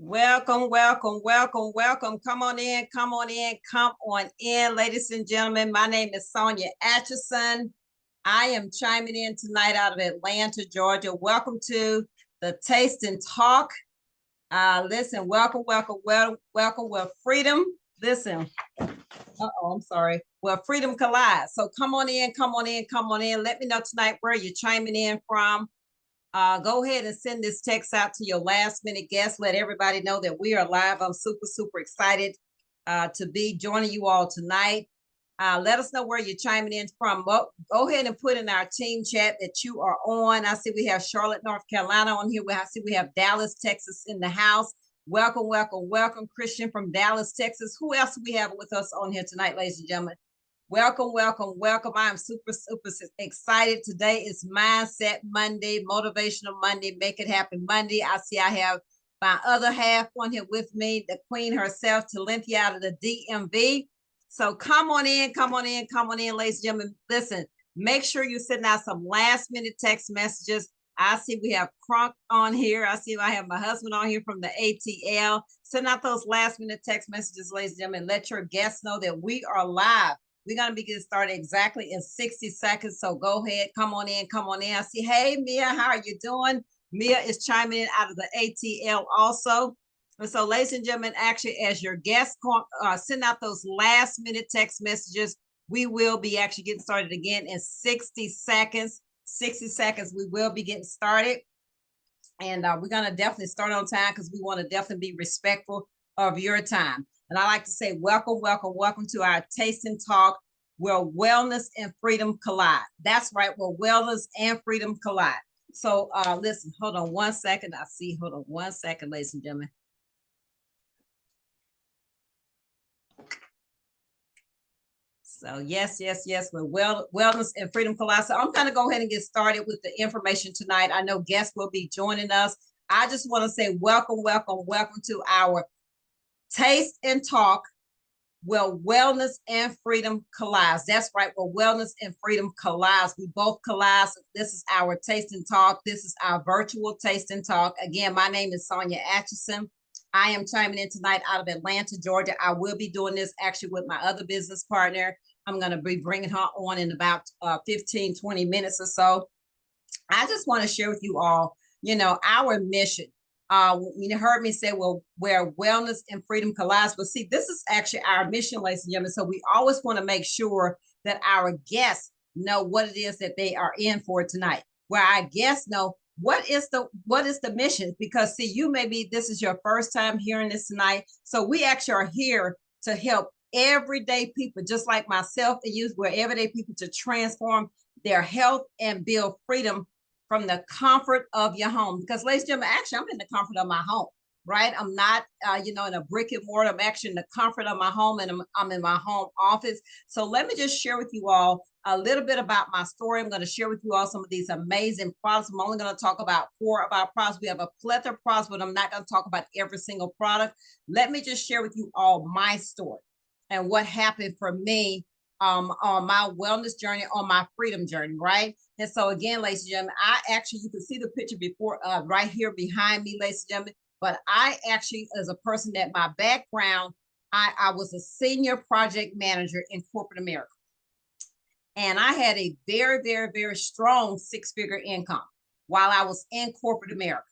Welcome, welcome, welcome, welcome. Come on in, come on in, come on in, ladies and gentlemen. My name is Sonia Atchison. I am chiming in tonight out of Atlanta, Georgia. Welcome to the Taste and Talk. Listen, welcome, welcome, welcome. Well, freedom. Listen. I'm sorry. Well, freedom collides. So come on in, come on in, come on in. Let me know tonight where you're chiming in from. Go ahead and send this text out to your last minute guests. Let everybody know that we are live. I'm super, super excited to be joining you all tonight. Let us know where you're chiming in from. Go ahead and put in our team chat that you are on. I see we have Charlotte, North Carolina on here. I see we have Dallas, Texas in the house. Welcome, welcome, welcome. Christian from Dallas, Texas. Who else do we have with us on here tonight, ladies and gentlemen? Welcome, welcome, welcome. I'm super, super excited. Today is Mindset Monday, Motivational Monday, Make It Happen Monday. I see I have my other half on here with me, the queen herself, Talinthia out of the DMV. So come on in, come on in, come on in, ladies and gentlemen. Listen, make sure you're sending out some last minute text messages. I see we have Crunk on here. I see I have my husband on here from the ATL. Send out those last minute text messages, ladies and gentlemen. Let your guests know that we are live. We're going to be getting started exactly in 60 seconds. So go ahead, come on in, come on in. I see, hey, Mia, how are you doing? Mia is chiming in out of the ATL also. And so, ladies and gentlemen, actually, as your guests send out those last minute text messages, we will be actually getting started again in 60 seconds. 60 seconds, we will be getting started. And we're going to definitely start on time because we want to definitely be respectful of your time. And I like to say, welcome, welcome, welcome to our Taste and Talk, where wellness and freedom collide. That's right, where wellness and freedom collide. So listen, hold on one second. Hold on one second, ladies and gentlemen. So yes, where wellness and freedom collide. So I'm going to go ahead and get started with the information tonight. I know guests will be joining us. I just want to say welcome, welcome, welcome to our Taste and Talk, where wellness and freedom collides. That's right, where wellness and freedom collides. We both collide. This is our Taste and Talk. This is our virtual Taste and Talk. Again, my name is Sonia Atchison. I am chiming in tonight out of Atlanta, Georgia. I will be doing this actually with my other business partner. I'm going to be bringing her on in about 15, 20 minutes or so. I just want to share with you all, our mission. You heard me say, well, where wellness and freedom collides. But see, this is actually our mission, ladies and gentlemen. So we always want to make sure that our guests know what it is that they are in for tonight, where our guests know what is the mission. Because see, this is your first time hearing this tonight. So we actually are here to help everyday people, just like myself and you, we're everyday people, to transform their health and build freedom from the comfort of your home. Because, ladies and gentlemen, actually, I'm in the comfort of my home, right? I'm not, in a brick and mortar. I'm actually in the comfort of my home, and I'm in my home office. So let me just share with you all a little bit about my story. I'm going to share with you all some of these amazing products. I'm only going to talk about 4 of our products. We have a plethora of products, but I'm not going to talk about every single product. Let me just share with you all my story and what happened for me on my wellness journey, on my freedom journey, right? And so again, ladies and gentlemen, you can see the picture before, right here behind me, ladies and gentlemen, but I actually, as a person that my background, I was a senior project manager in corporate America. And I had a very, very, very strong 6-figure income while I was in corporate America.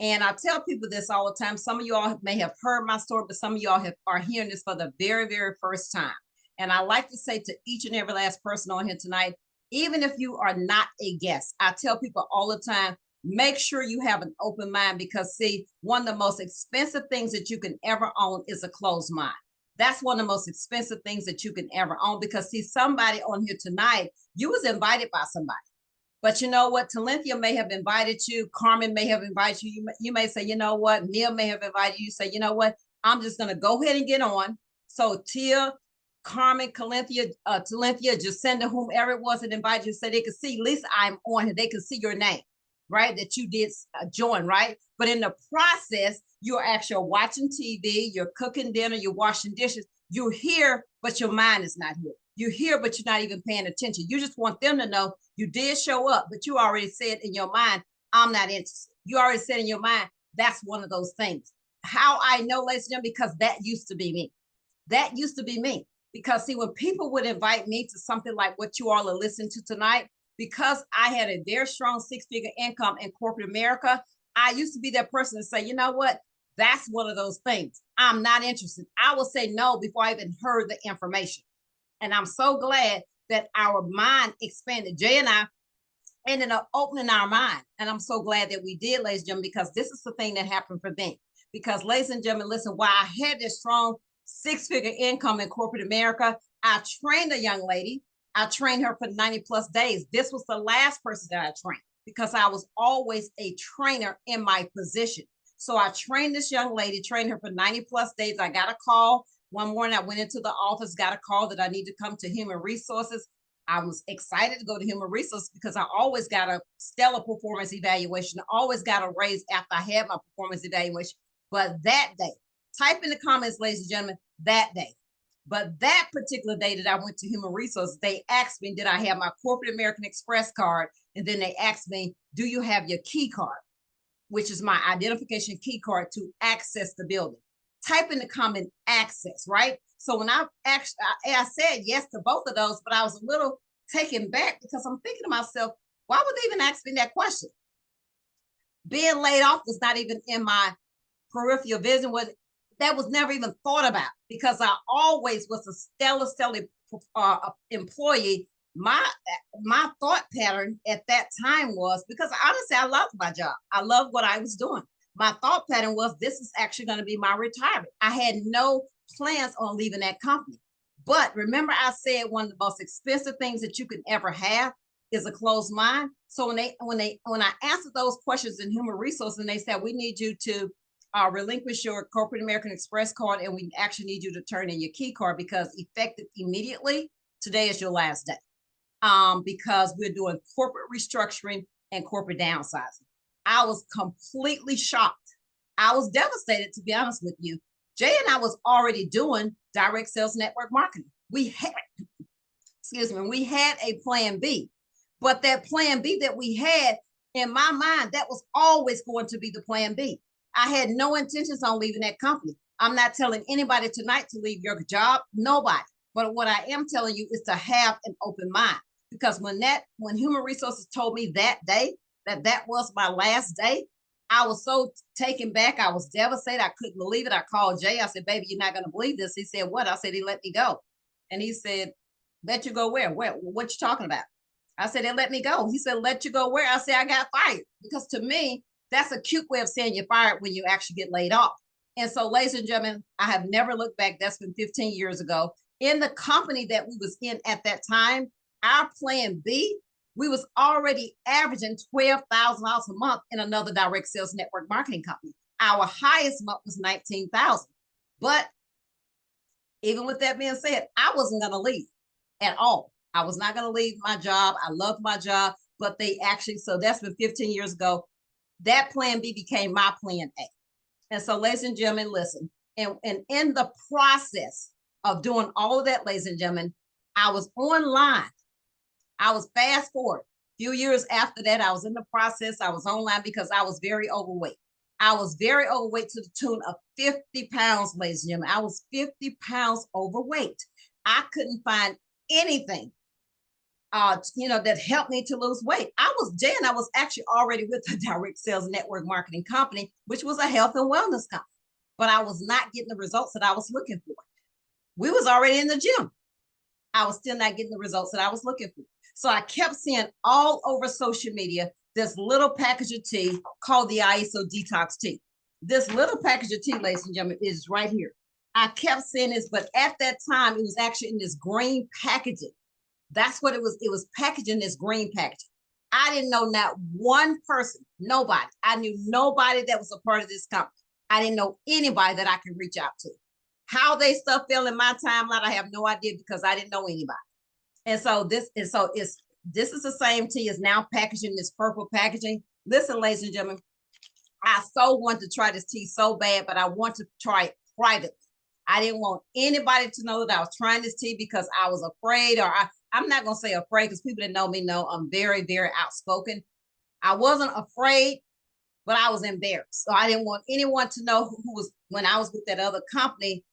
And I tell people this all the time. Some of you all may have heard my story, but some of y'all are hearing this for the very, very first time. And I like to say to each and every last person on here tonight, even if you are not a guest, I tell people all the time, make sure you have an open mind, because see, one of the most expensive things that you can ever own is a closed mind. That's one of the most expensive things that you can ever own, because see, somebody on here tonight, you was invited by somebody. But you know what? Talinthia may have invited you. Carmen may have invited you. You may say, you know what? Neil may have invited you. Say, you know what? I'm just going to go ahead and get on. So Tia, Carmen, Talinthia, Jacinda, whomever it was that invited you, so they could see, at least I'm on here. They could see your name, right? That you did join, right? But in the process, you're actually watching TV, you're cooking dinner, you're washing dishes. You're here, but your mind is not here. You're here, but you're not even paying attention. You just want them to know you did show up, but you already said in your mind, I'm not interested. You already said in your mind, that's one of those things. how I know, ladies and gentlemen, because that used to be me. That used to be me. Because see, when people would invite me to something like what you all are listening to tonight, because I had a very strong six-figure income in corporate America, I used to be that person to say, you know what? That's one of those things. I'm not interested. I will say no before I even heard the information. And I'm so glad that our mind expanded. Jay and I ended up opening our mind. And I'm so glad that we did, ladies and gentlemen, because this is the thing that happened for me. Because, ladies and gentlemen, listen, while I had this strong six-figure income in corporate America, I trained a young lady. I trained her for 90 plus days. This was the last person that I trained because I was always a trainer in my position. So I trained this young lady, trained her for 90 plus days. I got a call one morning. I went into the office, got a call that I need to come to human resources. I was excited to go to human resources because I always got a stellar performance evaluation. I always got a raise after I had my performance evaluation. But that day, type in the comments, ladies and gentlemen, that day. But that particular day that I went to human resources, they asked me, did I have my corporate American Express card? And then they asked me, do you have your key card, which is my identification key card to access the building? Type in the comment access, right? So when I said yes to both of those, but I was a little taken back because I'm thinking to myself, why would they even ask me that question? Being laid off was not even in my peripheral vision. That was never even thought about because I always was a stellar employee. My thought pattern at that time was, because honestly, I loved my job. I loved what I was doing. My thought pattern was, this is actually going to be my retirement. I had no plans on leaving that company. But remember, I said one of the most expensive things that you can ever have is a closed mind. So when I answered those questions in human resources, and they said, we need you to relinquish your corporate American Express card, and we actually need you to turn in your key card because effective immediately, today is your last day. Because we're doing corporate restructuring and corporate downsizing. I was completely shocked. I was devastated, to be honest with you. Jay and I was already doing direct sales network marketing. We had a plan B, but that plan B that we had in my mind, that was always going to be the plan B. I had no intentions on leaving that company. I'm not telling anybody tonight to leave your job, nobody. But what I am telling you is to have an open mind. Because when human resources told me that day that was my last day, I was so taken back. I was devastated. I couldn't believe it. I called Jay. I said, baby, you're not going to believe this. He said, what? I said, he let me go. And he said, let you go where? What you talking about? I said, they let me go. He said, let you go where? I said, I got fired. Because to me, that's a cute way of saying you're fired when you actually get laid off. And so, ladies and gentlemen, I have never looked back. That's been 15 years ago. In the company that we was in at that time, our plan B, we was already averaging $12,000 a month in another direct sales network marketing company. Our highest month was $19,000. But even with that being said, I wasn't going to leave at all. I was not going to leave my job. I loved my job, but they actually, so that's been 15 years ago. That plan B became my plan A. And so, ladies and gentlemen, listen, and in the process of doing all of that, ladies and gentlemen, I was online. I was fast forward. A few years after that, I was in the process. I was online because I was very overweight. I was very overweight to the tune of 50 pounds, ladies and gentlemen. I was 50 pounds overweight. I couldn't find anything, that helped me to lose weight. I was actually already with a direct sales network marketing company, which was a health and wellness company, but I was not getting the results that I was looking for. We was already in the gym. I was still not getting the results that I was looking for. So I kept seeing all over social media this little package of tea called the ISO Detox Tea. This little package of tea, ladies and gentlemen, is right here. I kept seeing this, but at that time, it was actually in this green packaging. That's what it was. It was packaged in this green packaging. I didn't know not one person, nobody. I knew nobody that was a part of this company. I didn't know anybody that I could reach out to. How they stuff fell in my timeline, I have no idea because I didn't know anybody. And so this is the same tea is now packaged in this purple packaging. Listen, ladies and gentlemen, I so want to try this tea so bad, but I want to try it privately. I didn't want anybody to know that I was trying this tea because I was afraid, or I'm not going to say afraid because people that know me know I'm very, very outspoken. I wasn't afraid but I was embarrassed. So I didn't want anyone to know who was, when I was with that other company,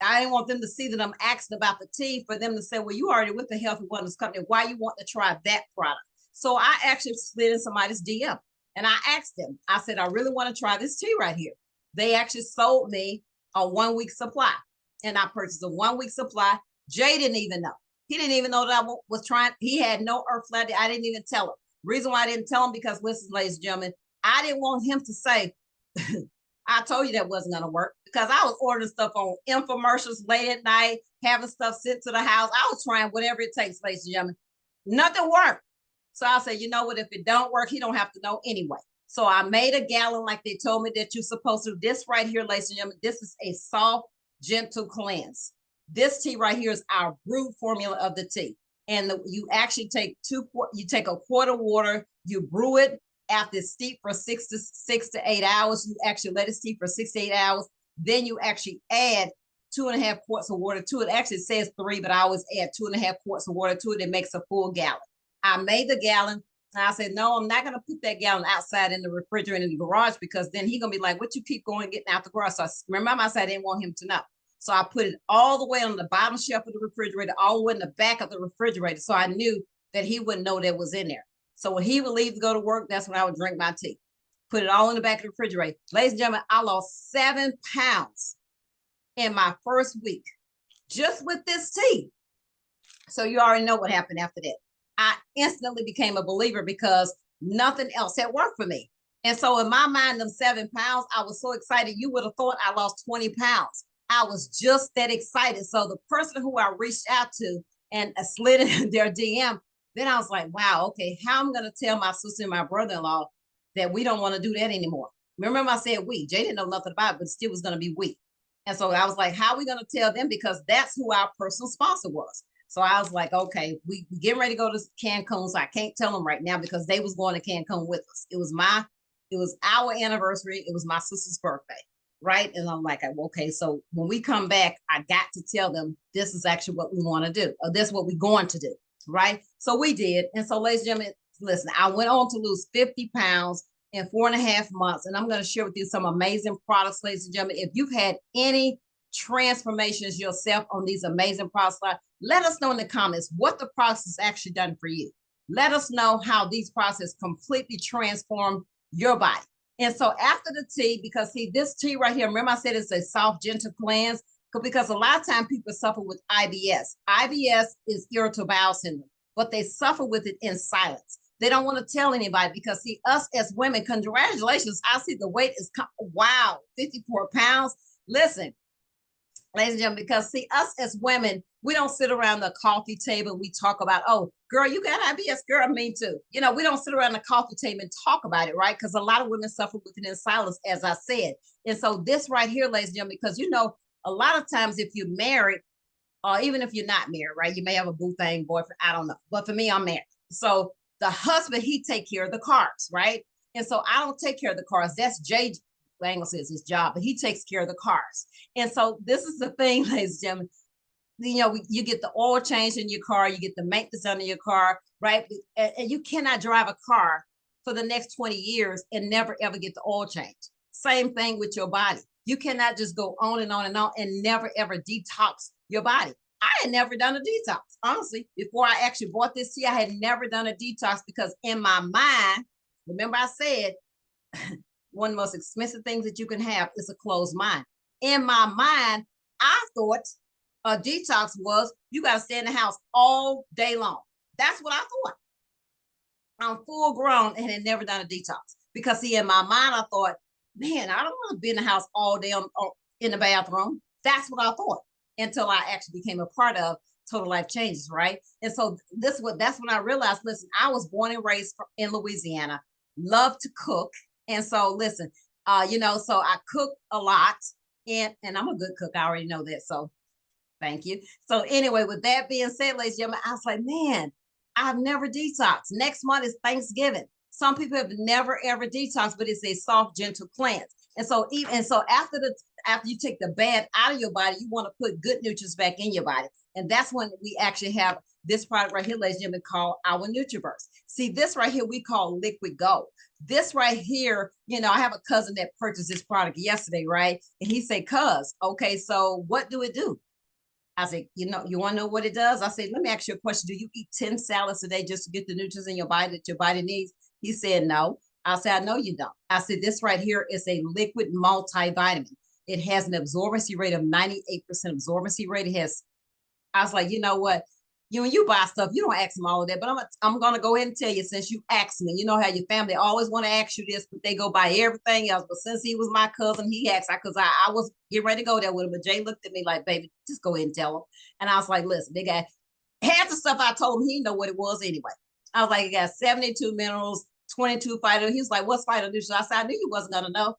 I didn't want them to see that I'm asking about the tea for them to say, well, you already with the Health and Wellness Company. Why you want to try that product? So I actually slid in somebody's DM and I asked them, I said, I really want to try this tea right here. They actually sold me a 1 week supply and I purchased a 1 week supply. Jay didn't even know. He didn't even know that I was trying. He had no earthly idea. I didn't even tell him. Reason why I didn't tell him, because listen, ladies and gentlemen, I didn't want him to say, I told you that wasn't going to work, because I was ordering stuff on infomercials late at night, having stuff sent to the house. I was trying whatever it takes, ladies and gentlemen. Nothing worked. So I said, you know what? If it don't work, he don't have to know anyway. So I made a gallon like they told me that you're supposed to. This right here, ladies and gentlemen, this is a soft, gentle cleanse. This tea right here is our brewed formula of the tea. And you actually take you take a quart of water, you brew it. After it's steep for 6 to 8 hours, you actually let it steep for 6 to 8 hours. Then you actually add 2.5 quarts of water to it. Actually, it says 3, but I always add 2.5 quarts of water to it. It makes a full gallon. I made the gallon. And I said, no, I'm not going to put that gallon outside in the refrigerator in the garage, because then he's going to be like, what you keep going getting out the garage? So I remember I said I didn't want him to know. So I put it all the way on the bottom shelf of the refrigerator, all the way in the back of the refrigerator. So I knew that he wouldn't know that was in there. So when he would leave to go to work, that's when I would drink my tea. Put it all in the back of the refrigerator. Ladies and gentlemen, I lost 7 pounds in my first week just with this tea. So you already know what happened after that. I instantly became a believer because nothing else had worked for me. And so in my mind, them 7 pounds, I was so excited. You would have thought I lost 20 pounds. I was just that excited. So the person who I reached out to and slid in their DM, then I was like, wow, okay, how am I going to tell my sister and my brother-in-law that we don't want to do that anymore? Remember I said we. Jay didn't know nothing about it, but still was going to be we. And so I was like, how are we going to tell them? Because that's who our personal sponsor was. So I was like, okay, we getting ready to go to Cancun. So I can't tell them right now because they was going to Cancun with us. It was our anniversary. It was my sister's birthday. Right. And I'm like, okay, so when we come back, I got to tell them this is actually what we want to do. Or this is what we're going to do. Right. So we did. And so, ladies and gentlemen, listen, I went on to lose 50 pounds in 4.5 months. And I'm going to share with you some amazing products, ladies and gentlemen. If you've had any transformations yourself on these amazing products, let us know in the comments what the products has actually done for you. Let us know how these products completely transformed your body. And so after the tea, because see, this tea right here, remember I said it's a soft, gentle cleanse, because a lot of times people suffer with IBS. IBS is irritable bowel syndrome, but they suffer with it in silence. They don't want to tell anybody because see, us as women, congratulations, I see the weight is, wow, 54 pounds. Listen, ladies and gentlemen, because see, us as women, we don't sit around the coffee table. We talk about, oh, girl, you got IBS, girl, me too. You know, we don't sit around the coffee table and talk about it, right? Because a lot of women suffer with it in silence, as I said. And so this right here, ladies and gentlemen, because you know, a lot of times if you're married, or even if you're not married, right? You may have a boo thing, boyfriend, I don't know. But for me, I'm married. So the husband, he take care of the cars, right? And so I don't take care of the cars. That's Jay. I ain't gonna say it's his job, but he takes care of the cars. And so this is the thing, ladies and gentlemen. You know, you get the oil change in your car, you get the maintenance under your car, right? And you cannot drive a car for the next 20 years and never ever get the oil change. Same thing with your body. You cannot just go on and on and on and never ever detox your body. I had never done a detox. Honestly, before I actually bought this tea, I had never done a detox because in my mind, remember I said, one of the most expensive things that you can have is a closed mind. In my mind, I thought a detox was you got to stay in the house all day long. That's what I thought. I'm full grown and had never done a detox because see, in my mind, I thought, man, I don't want to be in the house all day in the bathroom. That's what I thought until I actually became a part of Total Life Changes, right? And so that's when I realized, listen, I was born and raised in Louisiana, love to cook. And so listen, you know, so I cook a lot and I'm a good cook. I already know that. So thank you. So anyway, with that being said, ladies and gentlemen, I was like, man, I've never detoxed. Next month is Thanksgiving. Some people have never ever detoxed, but it's a soft, gentle cleanse. And so after you take the bad out of your body, you want to put good nutrients back in your body. And that's when we actually have this product right here, ladies and gentlemen, called our Nutriverse. See, this right here, we call liquid gold. This right here, I have a cousin that purchased this product yesterday, right? And he said, cuz, okay, so what do it do? I said, you want to know what it does? I said, let me ask you a question. Do you eat 10 salads a day just to get the nutrients in your body that your body needs? He said, no. I said, I know you don't. I said, this right here is a liquid multivitamin. It has an absorbency rate of 98% absorbency rate. I was like, you know what? When you buy stuff, you don't ask them all of that, but I'm going to go ahead and tell you, since you asked me, you know how your family always want to ask you this, but they go buy everything else. But since he was my cousin, he asked, because I was getting ready to go there with him, but Jay looked at me like, baby, just go ahead and tell him. And I was like, listen, they got half the stuff I told him, he didn't know what it was anyway. I was like, it got 72 minerals, 22 phyto. He was like, what's phytonutrients? I said, I knew you wasn't going to know.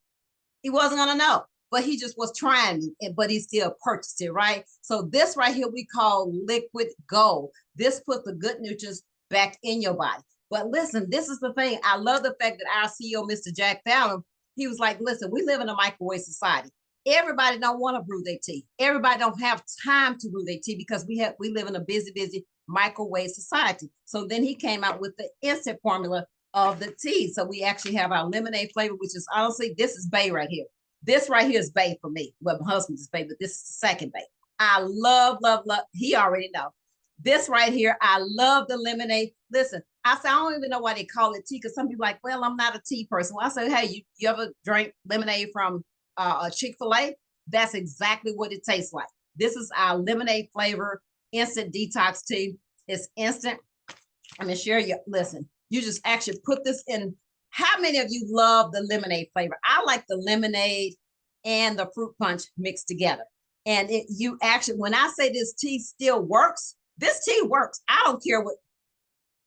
He wasn't going to know. But he just was trying me, but he still purchased it, right? So this right here, we call liquid gold. This puts the good nutrients back in your body. But listen, this is the thing. I love the fact that our CEO, Mr. Jack Fallon, he was like, listen, we live in a microwave society. Everybody don't want to brew their tea. Everybody don't have time to brew their tea because we live in a busy microwave society. So then he came out with the instant formula of the tea. So we actually have our lemonade flavor, which is honestly, this is Bay right here. This right here is bae for me. Well, my husband's bae, but this is the second bae. I love. He already know. This right here, I love the lemonade. Listen, I said, I don't even know why they call it tea, because some people are like, well, I'm not a tea person. Well, I said, hey, you ever drink lemonade from a Chick-fil-A? That's exactly what it tastes like. This is our lemonade flavor, instant detox tea. It's instant. I'm going to share you. Listen, you just actually put this in. How many of you love the lemonade flavor? I like the lemonade and the fruit punch mixed together. And you actually, when I say this tea still works, this tea works. I don't care what,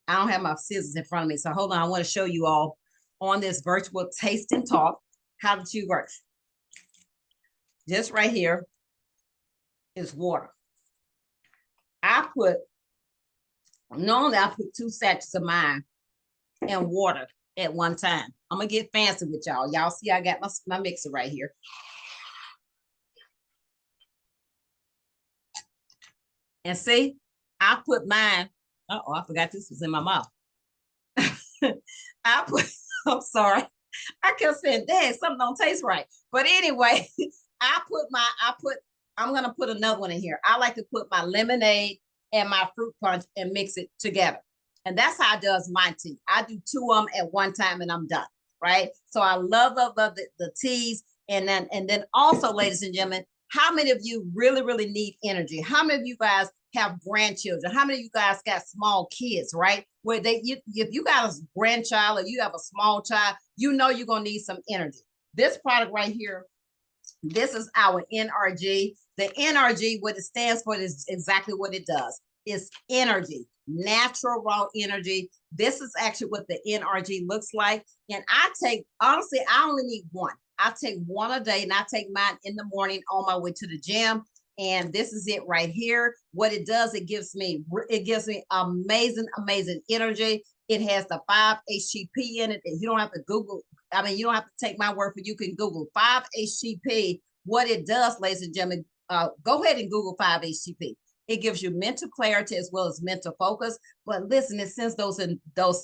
I don't have my scissors in front of me. So hold on, I want to show you all on this virtual taste and talk how the tea works. This right here is water. Normally I put 2 sachets of mine in water at one time. I'm gonna get fancy with y'all. Y'all see I got my mixer right here. And see, I put mine. Oh, I forgot this was in my mouth. I'm sorry. I kept saying, dang, something don't taste right. But anyway, I'm gonna put another one in here. I like to put my lemonade and my fruit punch and mix it together. And that's how I does my tea. I do 2 of them at one time and I'm done, right? So I love the teas. And then also, ladies and gentlemen, how many of you really need energy? How many of you guys have grandchildren? How many of you guys got small kids, right? Where if you got a grandchild or you have a small child, you know you're gonna need some energy. This product right here, this is our NRG. The NRG, what it stands for is exactly what it does. It's energy, natural raw energy. This is actually what the NRG looks like. And honestly, I only need one. I take one a day, and I take mine in the morning on my way to the gym. And this is it right here. What it does, it gives me amazing energy. It has the 5-HTP in it. And you don't have to Google. I mean, you don't have to take my word for it. You can Google 5-HTP. What it does, ladies and gentlemen, go ahead and Google 5-HTP. It gives you mental clarity as well as mental focus. But listen, it sends those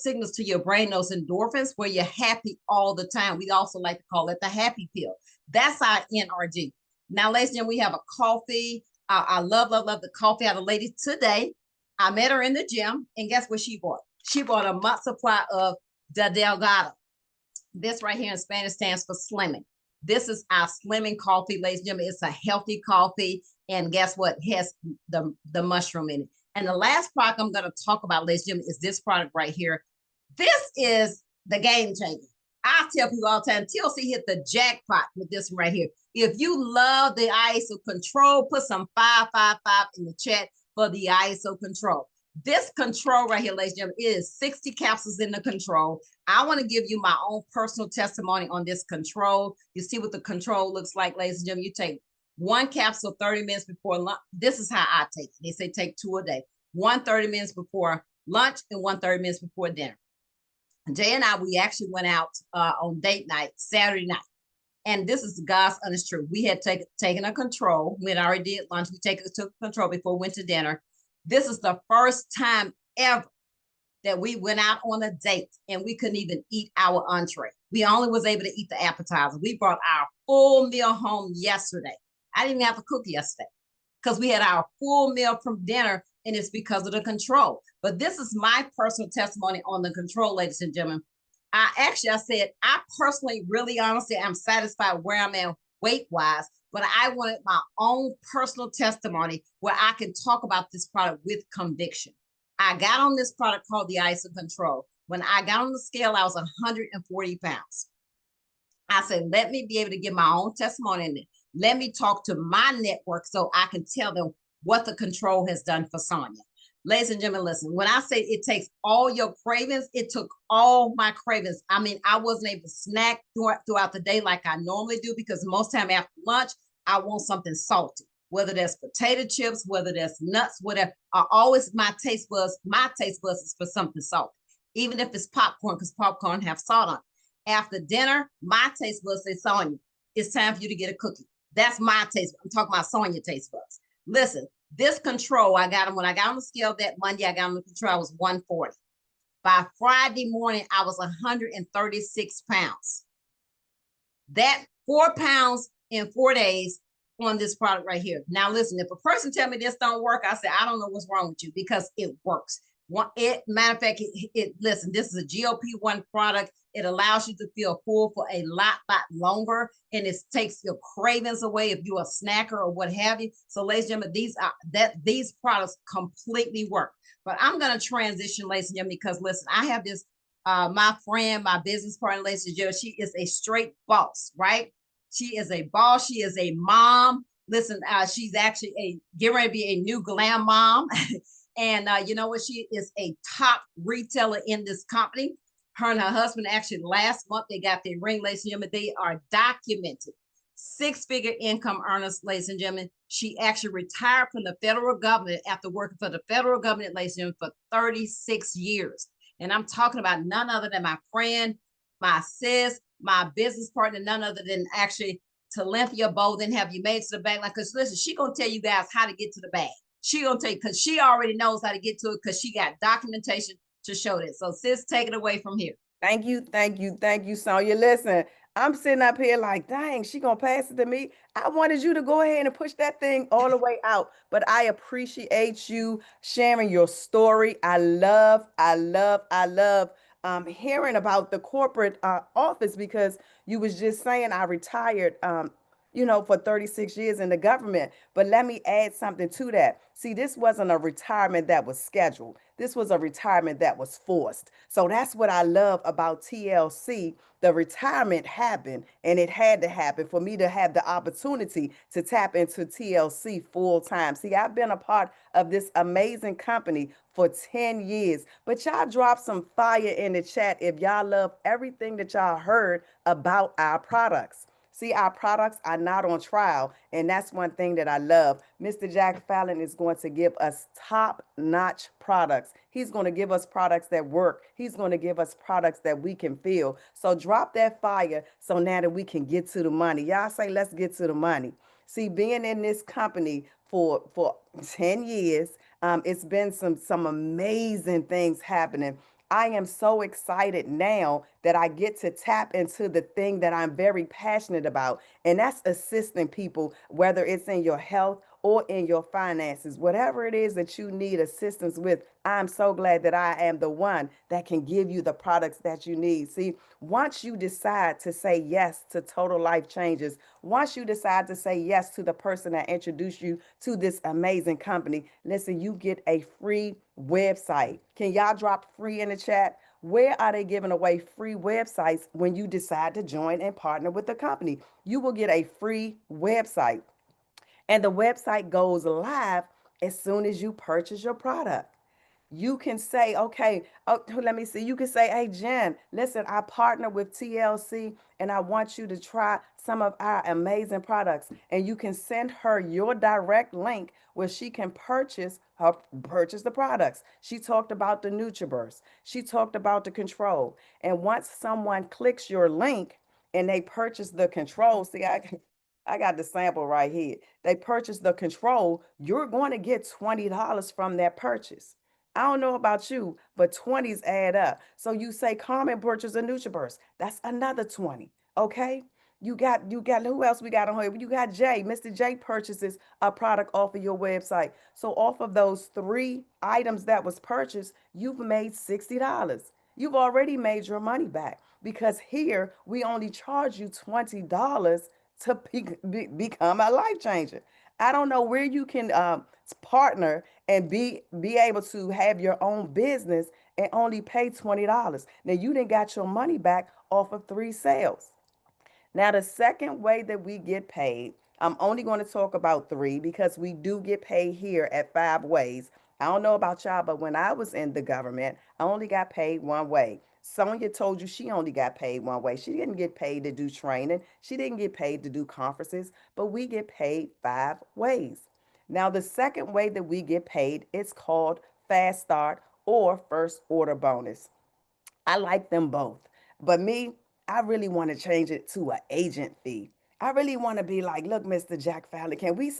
signals to your brain, those endorphins, where you're happy all the time. We also like to call it the happy pill. That's our NRG. Now, ladies and gentlemen, we have a coffee. I love the coffee. I had a lady today. I met her in the gym, and guess what she bought? She bought a month supply of the Delgado. This right here in Spanish stands for slimming. This is our slimming coffee, ladies and gentlemen. It's a healthy coffee. And guess what? It has the mushroom in it. And the last product I'm going to talk about, ladies and gentlemen, is this product right here. This is the game changer. I tell people all the time, TLC hit the jackpot with this one right here. If you love the ISO control, put some 555 in the chat for the ISO control. This control right here, ladies and gentlemen, is 60 capsules in the control. I want to give you my own personal testimony on this control. You see what the control looks like, ladies and gentlemen. You take 1 capsule 30 minutes before lunch. This is how I take it. They say take 2 a day. 1 30 minutes before lunch and 1 30 minutes before dinner. Jay and I, we actually went out on date night, Saturday night. And this is God's honest truth. We had taken a control. We had already did lunch. Took control before we went to dinner. This is the first time ever that we went out on a date and we couldn't even eat our entree. We only was able to eat the appetizer. We brought our full meal home yesterday. I didn't even have to cook yesterday because we had our full meal from dinner, and it's because of the control. But this is my personal testimony on the control, ladies and gentlemen. I said, I personally, really honestly, I'm satisfied where I'm at weight wise, but I wanted my own personal testimony where I can talk about this product with conviction. I got on this product called the Ice and Control. When I got on the scale, I was 140 pounds. I said, let me be able to give my own testimony in it. Let me talk to my network so I can tell them what the control has done for Sonia. Ladies and gentlemen, listen, when I say it takes all your cravings, it took all my cravings. I mean, I wasn't able to snack throughout the day like I normally do because most time after lunch, I want something salty, whether that's potato chips, whether that's nuts, whatever. My taste buds is for something salty, even if it's popcorn, because popcorn have salt on it. After dinner, my taste buds say, Sonia, it's time for you to get a cookie. That's my taste. I'm talking about Sonia taste buds. Listen, this control, I got them when I got on the scale that Monday, I got on the control, I was 140. By Friday morning, I was 136 pounds. That 4 pounds in 4 days on this product right here. Now, listen, if a person tell me this don't work, I say, I don't know what's wrong with you because it works. Matter of fact, listen, this is a GLP-1 product. It allows you to feel full for a lot longer, and it takes your cravings away if you're a snacker or what have you. So, ladies and gentlemen, these products completely work. But I'm going to transition, ladies and gentlemen, because listen, I have this my friend, my business partner, ladies and gentlemen, she is a straight boss, right? She is a boss. She is a mom. Listen, she's actually getting ready to be a new glam mom. And you know what? She is a top retailer in this company. Her and her husband actually last month they got their ring, ladies and gentlemen. They are documented six-figure income earners, ladies and gentlemen. She actually retired from the federal government after working for the federal government, ladies and gentlemen, for 36 years. And I'm talking about none other than my friend, my sis, my business partner, none other than actually Talinthia Bolden. Have you made it to the bag? Like, because listen, she's going to tell you guys how to get to the bag. She gonna take because she already knows how to get to it because she got documentation to show that. So sis, take it away from here. Thank you, Sonia. Listen, I'm sitting up here like, dang, she gonna pass it to me. I wanted you to go ahead and push that thing all the way out, but I appreciate you sharing your story. I love hearing about the corporate office because you was just saying I retired for 36 years in the government. But let me add something to that. See, this wasn't a retirement that was scheduled. This was a retirement that was forced. So that's what I love about TLC. The retirement happened and it had to happen for me to have the opportunity to tap into TLC full time. See, I've been a part of this amazing company for 10 years, but y'all drop some fire in the chat if y'all love everything that y'all heard about our products. See, our products are not on trial, and that's one thing that I love. Mr. Jack Fallon is going to give us top-notch products. He's going to give us products that work. He's going to give us products that we can feel. So drop that fire so now that we can get to the money. Y'all say, let's get to the money. See, being in this company for 10 years, it's been some amazing things happening. I am so excited now that I get to tap into the thing that I'm very passionate about, and that's assisting people, whether it's in your health or in your finances, whatever it is that you need assistance with. I'm so glad that I am the one that can give you the products that you need. See, once you decide to say yes to total life changes, once you decide to say yes to the person that introduced you to this amazing company, listen, you get a free website. Can y'all drop free in the chat? Where are they giving away free websites when you decide to join and partner with the company? You will get a free website, and the website goes live as soon as you purchase your product. You can say, okay, oh, let me see. You can say, hey, Jen, listen, I partner with TLC and I want you to try some of our amazing products. And you can send her your direct link where she can purchase the products. She talked about the NutriBurst. She talked about the control. And once someone clicks your link, and they purchase the control. See, I got the sample right here. They purchase the control. You're going to get $20 from that purchase. I don't know about you, but 20s add up. So you say Carmen purchased a NutriBurst. That's another 20. Okay. You got who else we got on here? You got Jay. Mr. J purchases a product off of your website. So off of those three items that was purchased, you've made $60. You've already made your money back because here we only charge you $20 to become a life changer. I don't know where you can partner and be able to have your own business and only pay $20. Now you didn't got your money back off of three sales. Now, the second way that we get paid, I'm only going to talk about three because we do get paid here at 5 ways. I don't know about y'all, but when I was in the government, I only got paid one way. Sonia told you she only got paid one way. She didn't get paid to do training. She didn't get paid to do conferences, but we get paid 5 ways. Now, the second way that we get paid is called fast start or first order bonus. I like them both. But me, I really want to change it to an agent fee. I really want to be like, look, Mr. Jack Fowler, can we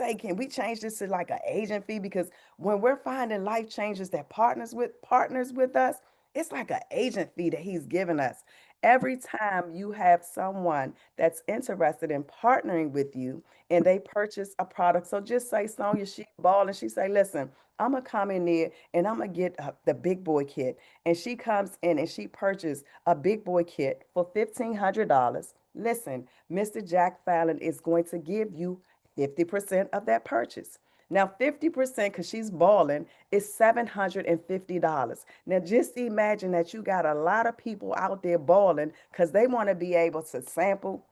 change this to like an agent fee? Because when we're finding life changers that partners with us, it's like an agent fee that he's giving us. Every time you have someone that's interested in partnering with you and they purchase a product. So just say Sonia, she ball and she say, listen, I'm gonna come in there and I'm gonna get the big boy kit, and she comes in and she purchased a big boy kit for $1,500. Listen, Mr. Jack Fallon is going to give you 50% of that purchase. Now, 50%, because she's balling, is $750. Now, just imagine that you got a lot of people out there balling because they want to be able to sample,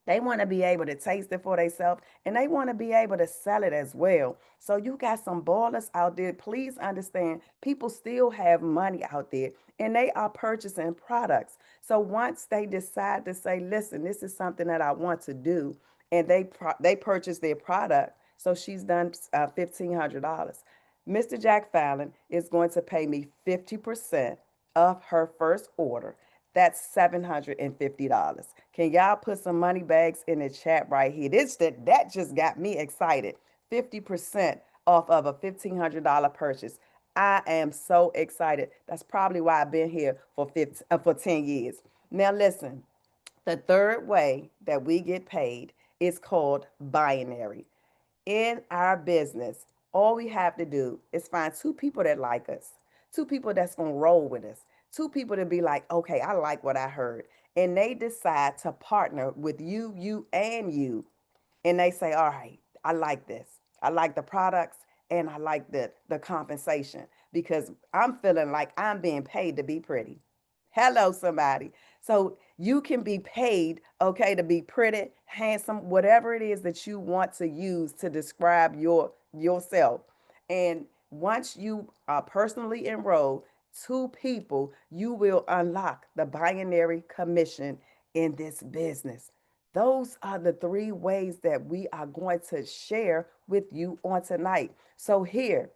they want to be able to taste it for themselves, and they want to be able to sell it as well. So you got some ballers out there. Please understand, people still have money out there and they are purchasing products. So once they decide to say, listen, this is something that I want to do, and they purchase their product. So she's done $1,500. Mr. Jack Fallon is going to pay me 50% of her first order. That's $750. Can y'all put some money bags in the chat right here? That just got me excited. 50% off of a $1,500 purchase. I am so excited. That's probably why I've been here for 10 years. Now listen, the third way that we get paid is called binary. In our business, all we have to do is find two people that like us, two people that's going to roll with us, two people to be like, okay, I like what I heard. And they decide to partner with you, and you, and they say, all right, I like this. I like the products and I like the compensation because I'm feeling like I'm being paid to be pretty. Hello, somebody. So you can be paid, okay, to be pretty, handsome, whatever it is that you want to use to describe yourself. And once you are personally enrolled, two people, you will unlock the binary commission in this business. Those are the 3 ways that we are going to share with you on tonight. So here,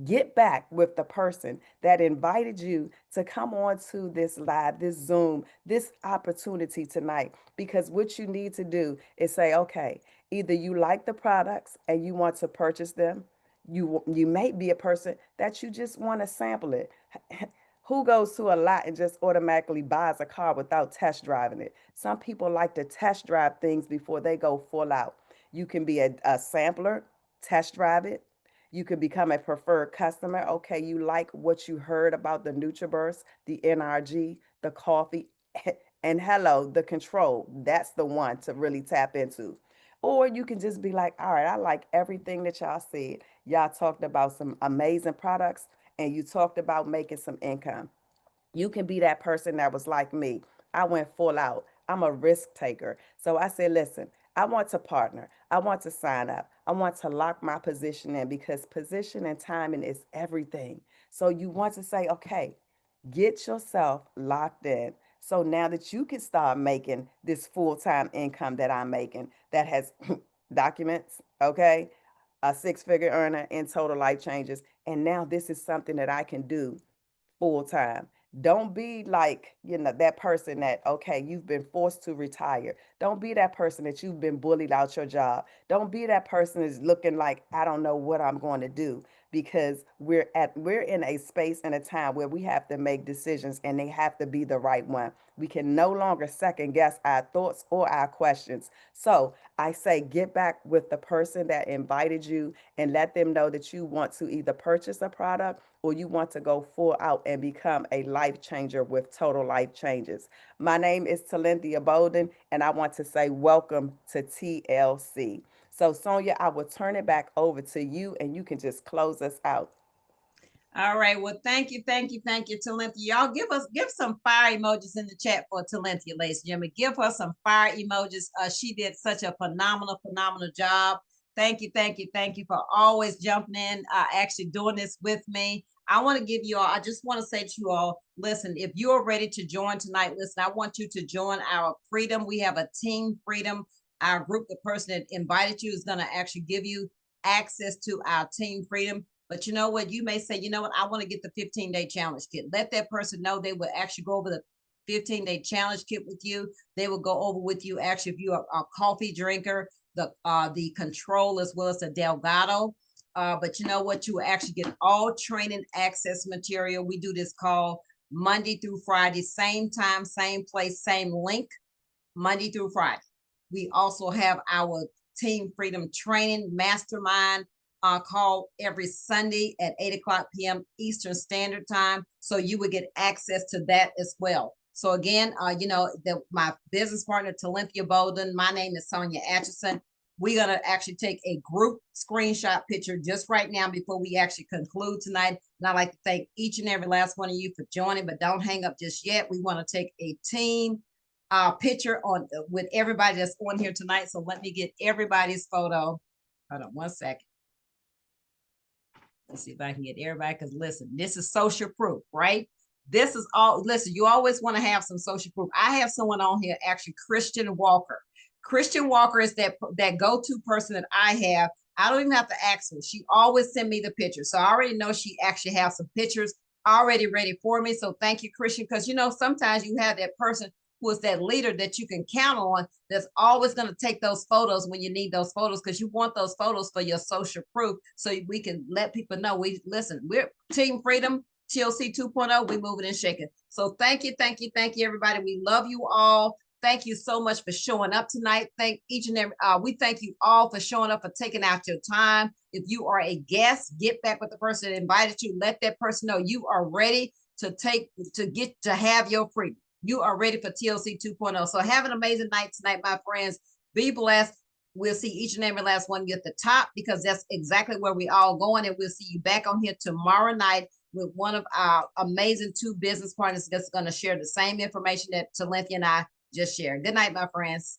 get back with the person that invited you to come on to this live, this Zoom, this opportunity tonight. Because what you need to do is say, okay, either you like the products and you want to purchase them. You may be a person that you just want to sample it. Who goes to a lot and just automatically buys a car without test driving it? Some people like to test drive things before they go full out. You can be a sampler, test drive it. You could become a preferred customer. Okay, you like what you heard about the NutriBurst, the NRG, the coffee, and hello, the control. That's the one to really tap into. Or you can just be like, all right, I like everything that y'all said. Y'all talked about some amazing products and you talked about making some income. You can be that person that was like me. I went full out. I'm a risk taker. So I said, listen, I want to partner. I want to sign up. I want to lock my position in because position and timing is everything. So you want to say, okay, get yourself locked in. So now that you can start making this full-time income that I'm making that has documents, okay? A six-figure earner in total life changes. And now this is something that I can do full time. Don't be like, that person that, okay, you've been forced to retire. Don't be that person that you've been bullied out your job. Don't be that person that's looking like, I don't know what I'm going to do, because we're in a space and a time where we have to make decisions and they have to be the right one. We can no longer second guess our thoughts or our questions. So I say, get back with the person that invited you and let them know that you want to either purchase a product or you want to go full out and become a life changer with total life changes. My name is Talinthia Bolden, and I want to say welcome to TLC. So, Sonia, I will turn it back over to you, and you can just close us out. All right. Well, thank you, Talinthia. Y'all give some fire emojis in the chat for Talinthia, ladies and gentlemen. Give her some fire emojis. She did such a phenomenal job. Thank you for always jumping in, actually doing this with me. I just want to say to you all, listen, if you're ready to join tonight, listen, I want you to join our Freedom. We have a Team Freedom. Our group, the person that invited you is going to actually give you access to our Team Freedom. But you know what? You may say, you know what? I want to get the 15-day challenge kit. Let that person know. They will actually go over the 15-day challenge kit with you. They will go over with you. Actually, if you are a coffee drinker, the control as well as the Delgado. But you know what? You will actually get all training access material. We do this call Monday through Friday, same time, same place, same link, Monday through Friday. We also have our Team Freedom Training Mastermind call every Sunday at 8 o'clock p.m. Eastern Standard Time. So you would get access to that as well. So again, my business partner, Talinthia Bolden, my name is Sonia Atchison. We're going to actually take a group screenshot picture just right now before we actually conclude tonight. And I'd like to thank each and every last one of you for joining, but don't hang up just yet. We want to take a team picture with everybody that's on here tonight. So let me get everybody's photo. Hold on one second. Let's see if I can get everybody, because listen, this is social proof, right? This is all, listen, you always want to have some social proof. I have someone on here, actually, Christian Walker. Christian Walker is that go-to person that I have. I don't even have to ask her. She always send me the pictures. So I already know she actually has some pictures already ready for me. So thank you, Christian, because sometimes you have that person who is that leader that you can count on, that's always going to take those photos when you need those photos, because you want those photos for your social proof, so we can let people know we're Team Freedom, TLC 2.0. We moving and shaking. So thank you, everybody. We love you all. Thank you so much for showing up tonight. Thank each and every, we thank you all for showing up, for taking out your time. If you are a guest, get back with the person that invited you. Let that person know you are ready to have your freedom. You are ready for TLC 2.0. So have an amazing night tonight, my friends. Be blessed. We'll see each and every last one of you at the top, because that's exactly where we all going. And we'll see you back on here tomorrow night with one of our amazing two business partners that's going to share the same information that Talinthia and I just shared. Good night, my friends.